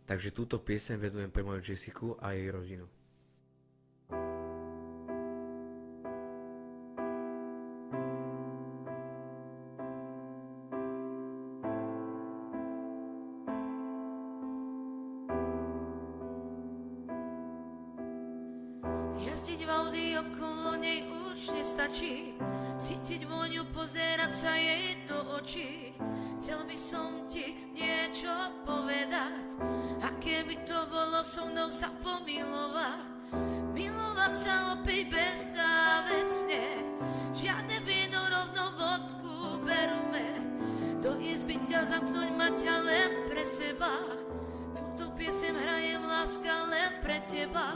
Takže túto pieseň venujem pre moju Jessiku a jej rodinu. Jazdiť v Audi okolo nej už nestačí, cítiť vôňu, pozerať sa jej do očí. Chcel by som ti niečo povedať, aké by to bolo so mnou sa pomilovať. Milovať sa opäť bezzávesne, žiadne víno, rovno vodku berme. Do izby ťa zamknúť, mať ťa len pre seba. Túto piesem hrajem, láska, len pre teba.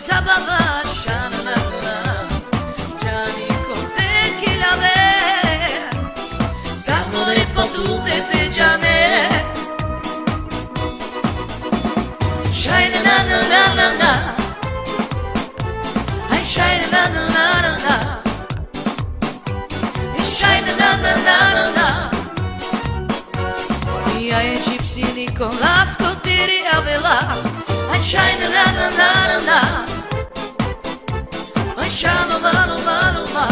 zabava, shanana, Gianni con te chi la ve, sapore potute te già me. Shine na na na na na, I shine na na na na na, I shine na na na na na. Ja je gypsy Nikolacko tyry avela, I shine na na na na na, I shine luma luma luma,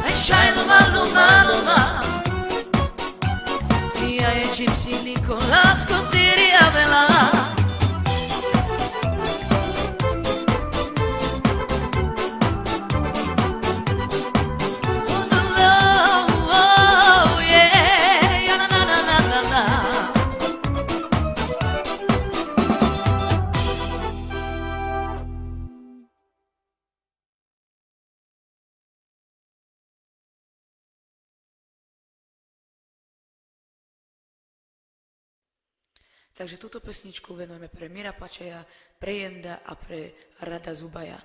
I shine luma luma luma. Ja je gypsy Nikolacko tyry avela. Takže túto pesničku venujeme pre Mira Pačeja, pre Jenda a pre Rada Zubaja.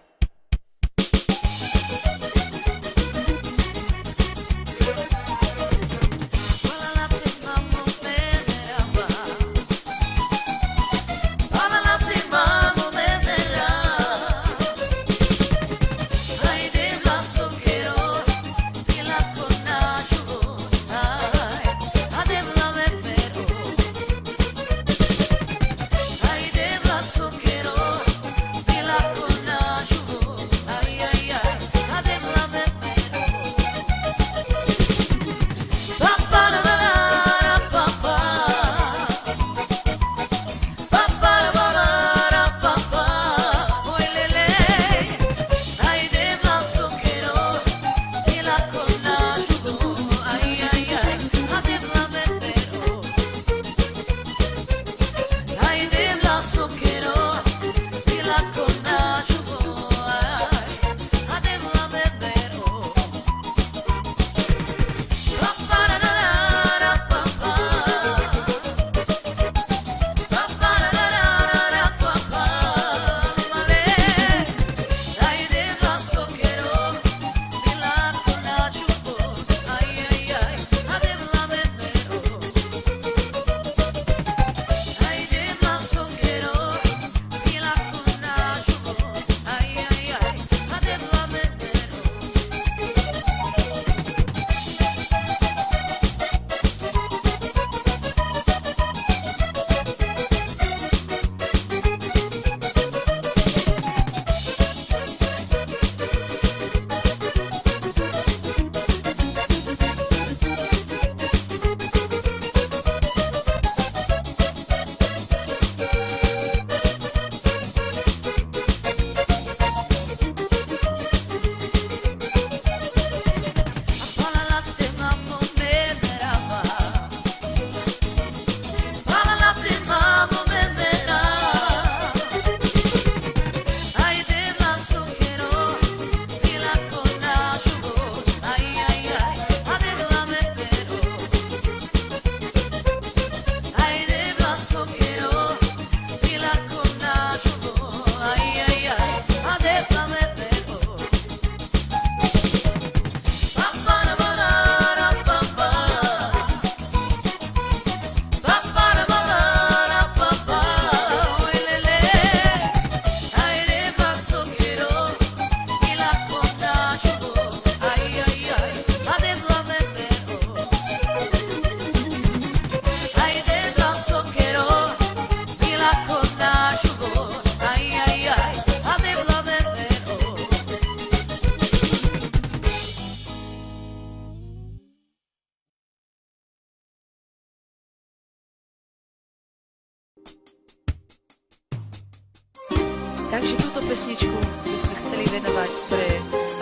Takže túto pesničku by sme chceli venovať pre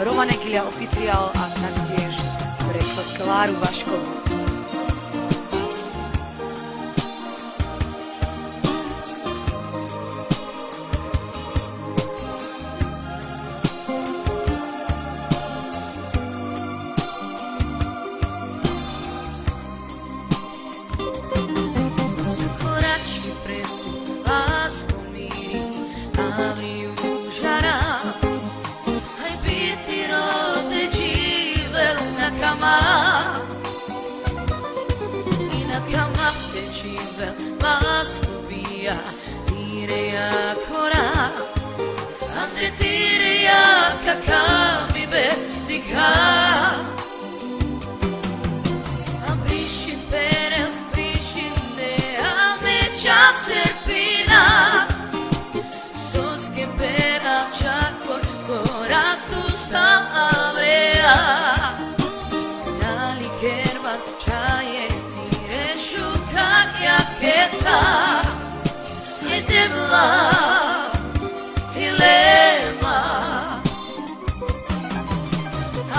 Romane Gilia Oficiál a taktiež pre Kláru Vaškovú. Zakoračí pre tú lásku míri a direi ancora, andre direi a cacami bendica. Abrisci per el brishinde a me serpina, sos que pera chakor tu sabrea. Nali kerman chaye tire shukar yaketa, edevla hilema.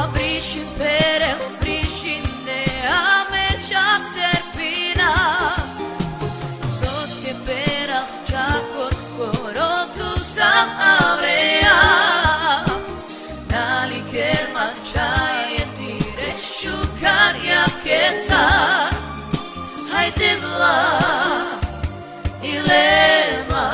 Abrisci per el brishinde a me serpina, sos que pera chakor tu sabrea. Nali kerman chaye tire shukar yaketa, haydi vla ilema.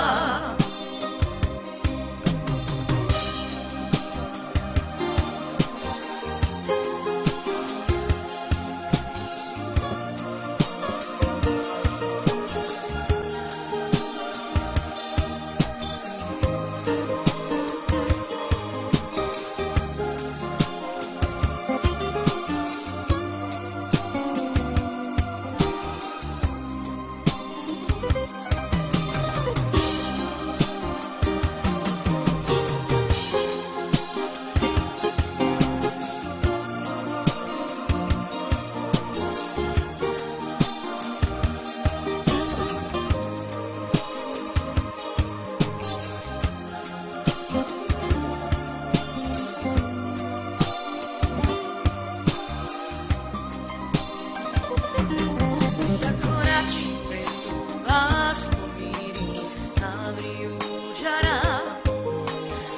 Sakorachi prendo las pomiri nabriužara,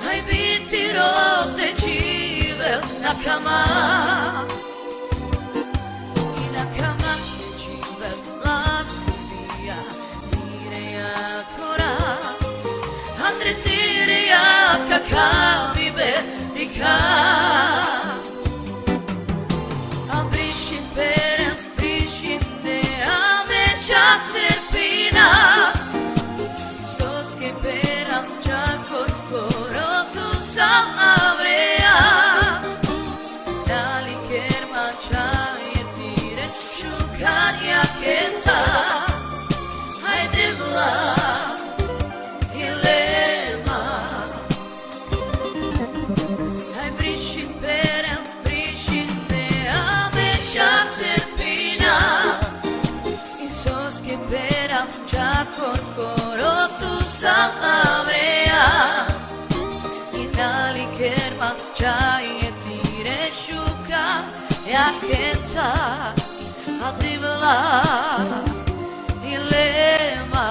aj biti rovde živel nakama. I nakama živel lásku bija, direja kora, andre direja kakami bedika. Abrisci per el brishinde a me serpina, sos que peram chakor tu sabrea. Nali kerman chaye tire shukar yaketa, haydi vla ilema. Abrisci per el brishinde a me serpina, sos que peram chakor tu sabrea. I nali kerman chaye tire shukar yaketa, haydi vla ilema.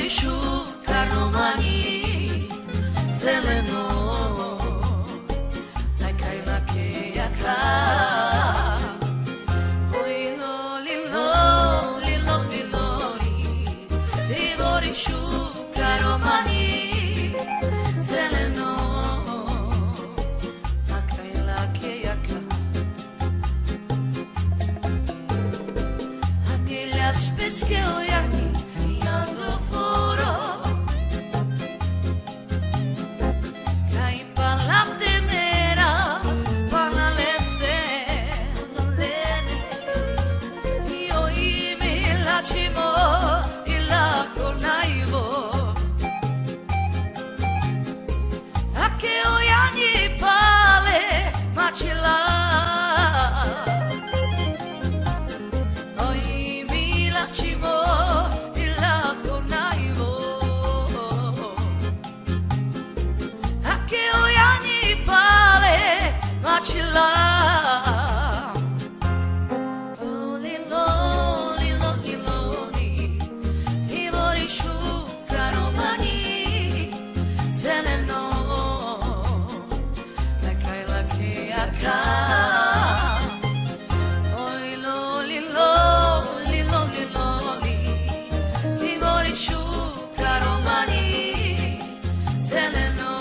šúka romaní zeleno, lakaj lake jaká. Oj loli, loli, loli, loli, ty vori šúka romaní zeleno, lakaj lake jaká. Aquellas pes que hoy aquí ando foro, caí pa' la temeras, pa' la leste, y hoy me la chimo y la conaivo. A que hoy ani pale machila. Loli, loli, loli, loli, ti vori šúka romaní zeleno, lakaj lake jaká. Oj loli, loli, loli, loli, ti vori šúka romaní zeleno.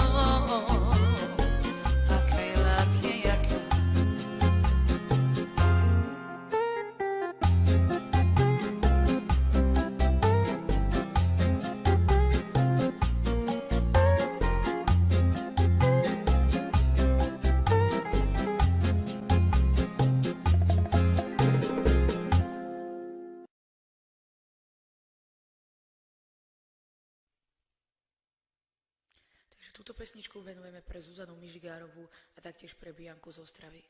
Takže túto pesničku venujeme pre Zuzanu Mižigárovú a taktiež pre Bianku z Ostravy.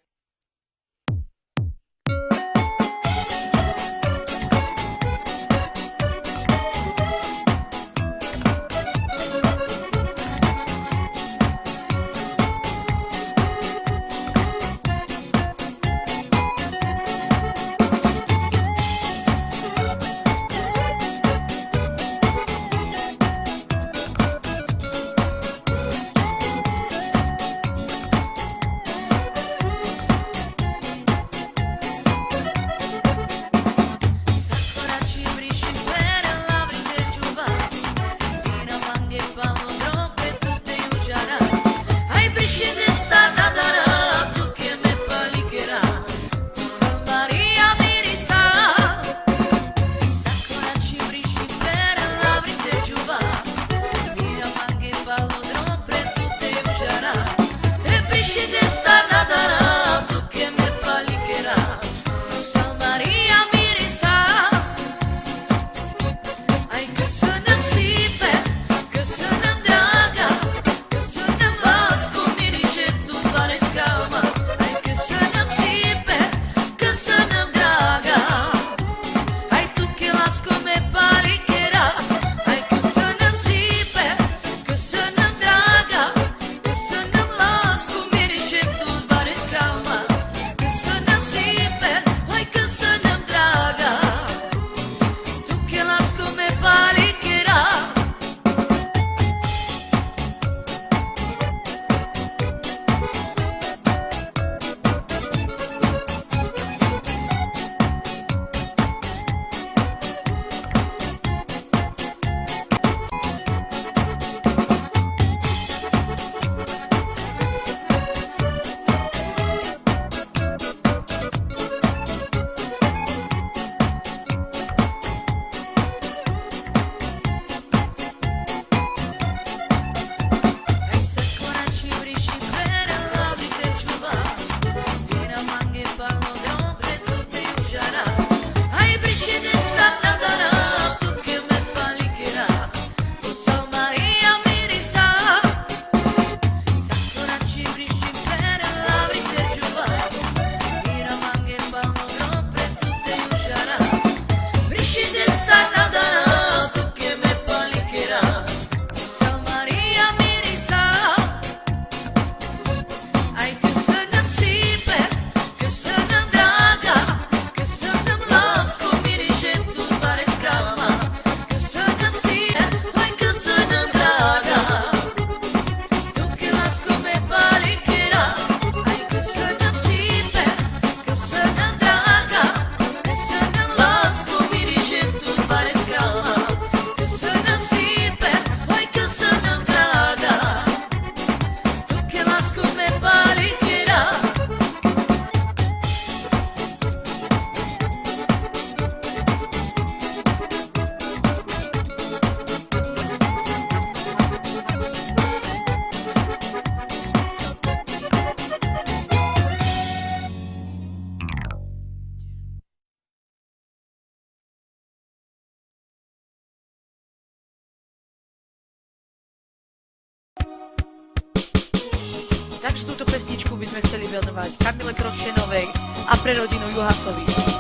pesničku by sme chceli venovať Kamile Kroščenovej a pre rodinu Juhasovi.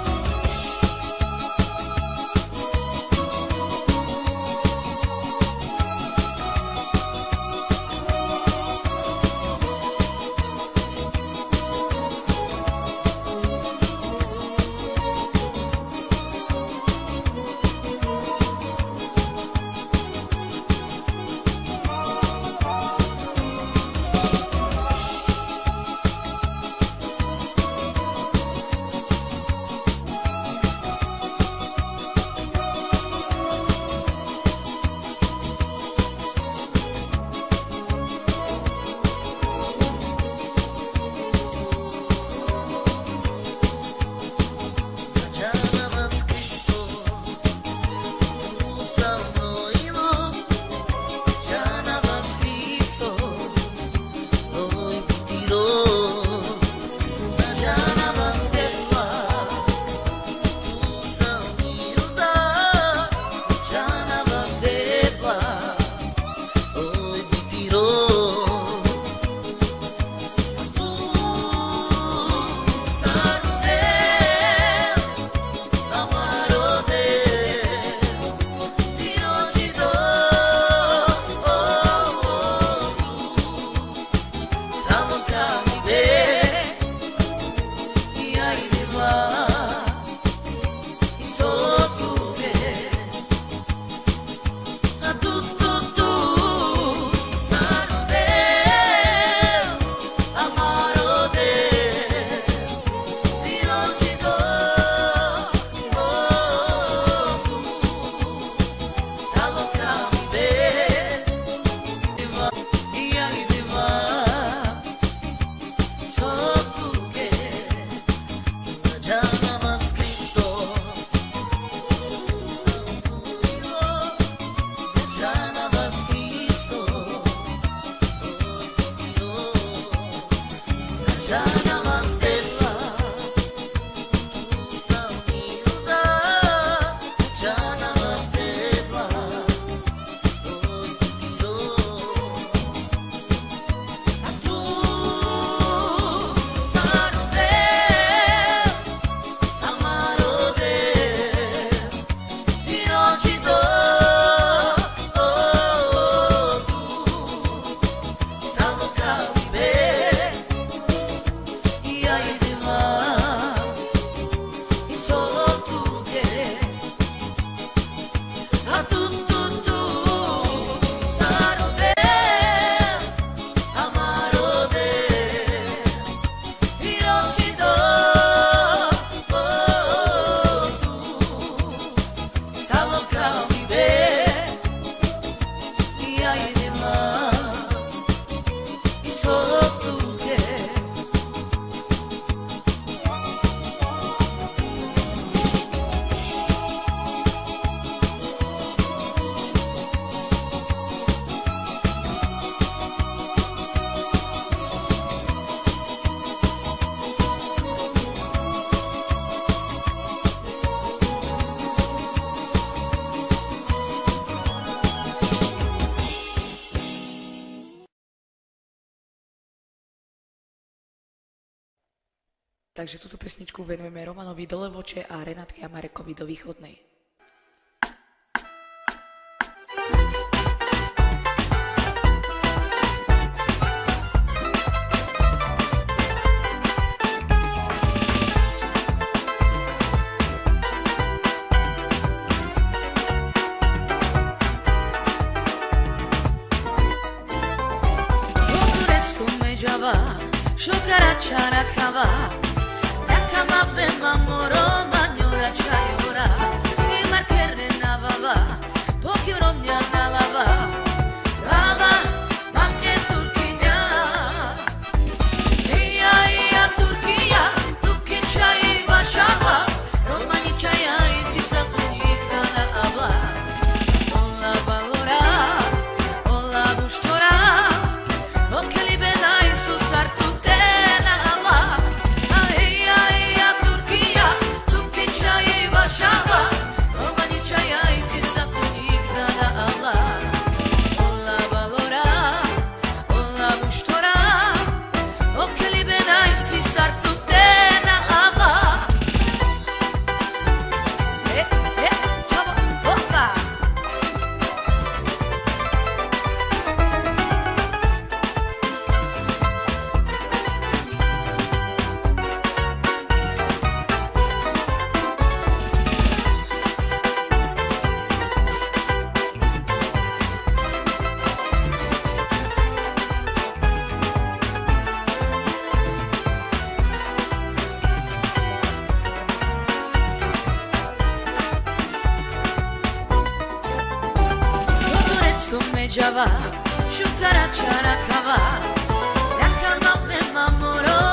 Takže túto pesničku venujeme Romanovi do Levoče a Renátke a Marekovi do Východnej. Po turecku međava, šokara čara kava, ma bemba moro manyora chayora ni markerne na baba pokim romnya na lava lava mamne turkinya iya turkiya tuki chay bashavas romani chaya isi satuniya na abla olla balora olla bushtora okeli benai su sartu tena abla Java, Shukara Charakava, Yakama Memamoro.